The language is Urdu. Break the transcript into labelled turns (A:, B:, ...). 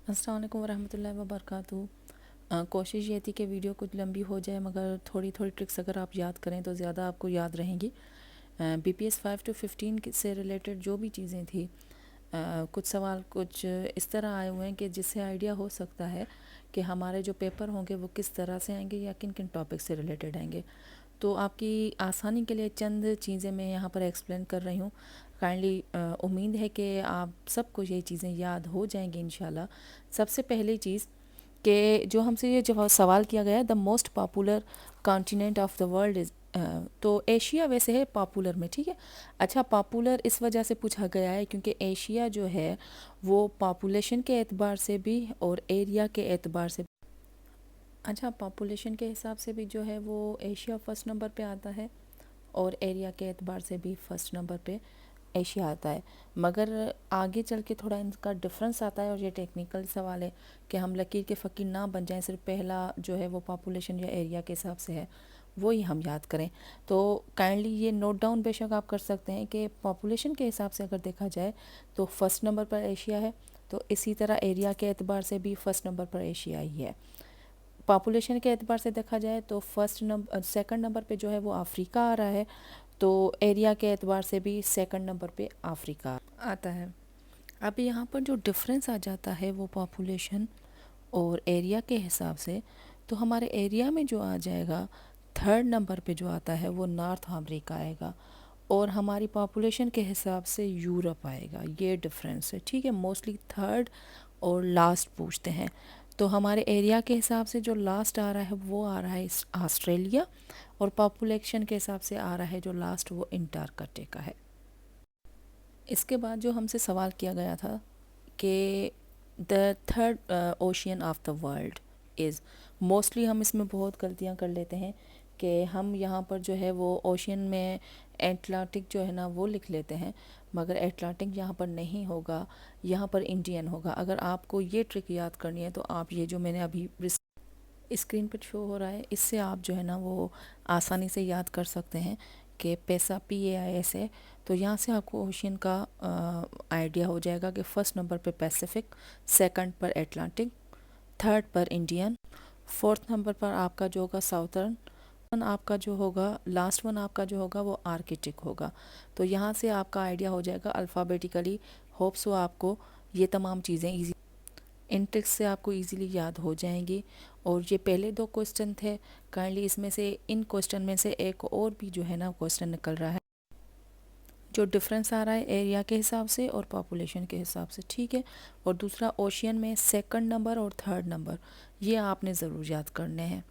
A: السلام علیکم ورحمۃ اللہ وبرکاتہ۔ کوشش یہ تھی کہ ویڈیو کچھ لمبی ہو جائے، مگر تھوڑی ٹرکس اگر آپ یاد کریں تو زیادہ آپ کو یاد رہیں گی۔ بی پی ایس 5 to 15 سے ریلیٹڈ جو بھی چیزیں تھیں، کچھ سوال کچھ اس طرح آئے ہوئے ہیں کہ جس سے آئیڈیا ہو سکتا ہے کہ ہمارے جو پیپر ہوں گے وہ کس طرح سے آئیں گے یا کن کن ٹاپک سے ریلیٹڈ آئیں گے۔ تو آپ کی آسانی کے لیے چند چیزیں میں یہاں پر ایکسپلین کر رہی ہوں۔ کائنڈلی امید ہے کہ آپ سب کو یہ چیزیں یاد ہو جائیں گی انشاءاللہ۔ سب سے پہلی چیز کہ جو ہم سے یہ جو سوال کیا گیا ہے، the most popular continent of the world is, تو ایشیا ویسے ہے پاپولر میں، ٹھیک ہے۔ اچھا، پاپولر اس وجہ سے پوچھا گیا ہے کیونکہ ایشیا جو ہے وہ پاپولیشن کے اعتبار سے بھی اور ایریا کے اعتبار سے، اچھا پاپولیشن کے حساب سے بھی جو ہے وہ ایشیا فرسٹ نمبر پہ آتا ہے اور ایریا کے اعتبار سے بھی فرسٹ نمبر پہ ایشیا آتا ہے، مگر آگے چل کے تھوڑا ان کا ڈفرنس آتا ہے اور یہ ٹیکنیکل سوال ہے کہ ہم لکیر کے فقیر نہ بن جائیں، صرف پہلا جو ہے وہ پاپولیشن یا ایریا کے حساب سے ہے وہی ہم یاد کریں۔ تو کائنڈلی یہ نوٹ ڈاؤن بے شک آپ کر سکتے ہیں کہ پاپولیشن کے حساب سے اگر دیکھا جائے تو فرسٹ نمبر پر ایشیا ہے، تو اسی طرح ایریا کے اعتبار سے بھی فرسٹ نمبر پر ایشیا ہی ہے۔ پاپولیشن کے اعتبار سے دیکھا جائے تو سیکنڈ نمبر پہ جو ہے وہ افریقہ آ رہا ہے، تو ایریا کے اعتبار سے بھی سیکنڈ نمبر پہ افریقہ آتا ہے۔ اب یہاں پر جو ڈفرینس آ جاتا ہے وہ پاپولیشن اور ایریا کے حساب سے، تو ہمارے ایریا میں جو آ جائے گا تھرڈ نمبر پہ جو آتا ہے وہ نارتھ امریکہ آئے گا، اور ہماری پاپولیشن کے حساب سے یورپ آئے گا۔ یہ ڈفرینس ہے، ٹھیک ہے۔ موسٹلی تھرڈ اور لاسٹ پوچھتے ہیں، تو ہمارے ایریا کے حساب سے جو لاسٹ آ رہا ہے وہ آ رہا ہے آسٹریلیا، اور پاپولیشن کے حساب سے آ رہا ہے جو لاسٹ وہ انٹارکٹیکا ہے۔ اس کے بعد جو ہم سے سوال کیا گیا تھا کہ the third ocean of the world is, mostly ہم اس میں بہت غلطیاں کر لیتے ہیں کہ ہم یہاں پر جو ہے وہ اوشین میں اٹلانٹک جو ہے نا وہ لکھ لیتے ہیں، مگر اٹلانٹک یہاں پر نہیں ہوگا، یہاں پر انڈین ہوگا۔ اگر آپ کو یہ ٹرک یاد کرنی ہے تو آپ یہ جو میں نے ابھی اسکرین پر شو ہو رہا ہے اس سے آپ جو ہے نا وہ آسانی سے یاد کر سکتے ہیں کہ پیسہ PAIS ہے، تو یہاں سے آپ کو اوشین کا آئیڈیا ہو جائے گا کہ فرسٹ نمبر پہ پیسیفک، سیکنڈ پر اٹلانٹک، تھرڈ پر انڈین، فورتھ نمبر پر آپ کا جو ہوگا ساؤترن، آپ کا جو ہوگا لاسٹ ون آپ کا جو ہوگا وہ آرکٹک ہوگا۔ تو یہاں سے آپ کا آئیڈیا ہو جائے گا الفابیٹیکلی۔ ہوپ سو آپ کو یہ تمام چیزیں ایزی ان ٹرکس سے آپ کو ایزیلی یاد ہو جائیں گی۔ اور یہ پہلے دو کوسچن تھے، کائنڈلی اس میں سے ان کوسچن میں سے ایک اور بھی جو ہے نا کوسچن نکل رہا ہے جو ڈفرینس آ رہا ہے ایریا کے حساب سے اور پاپولیشن کے حساب سے، ٹھیک ہے۔ اور دوسرا اوشین میں سیکنڈ نمبر اور تھرڈ نمبر، یہ آپ نے ضرور یاد کرنے ہیں۔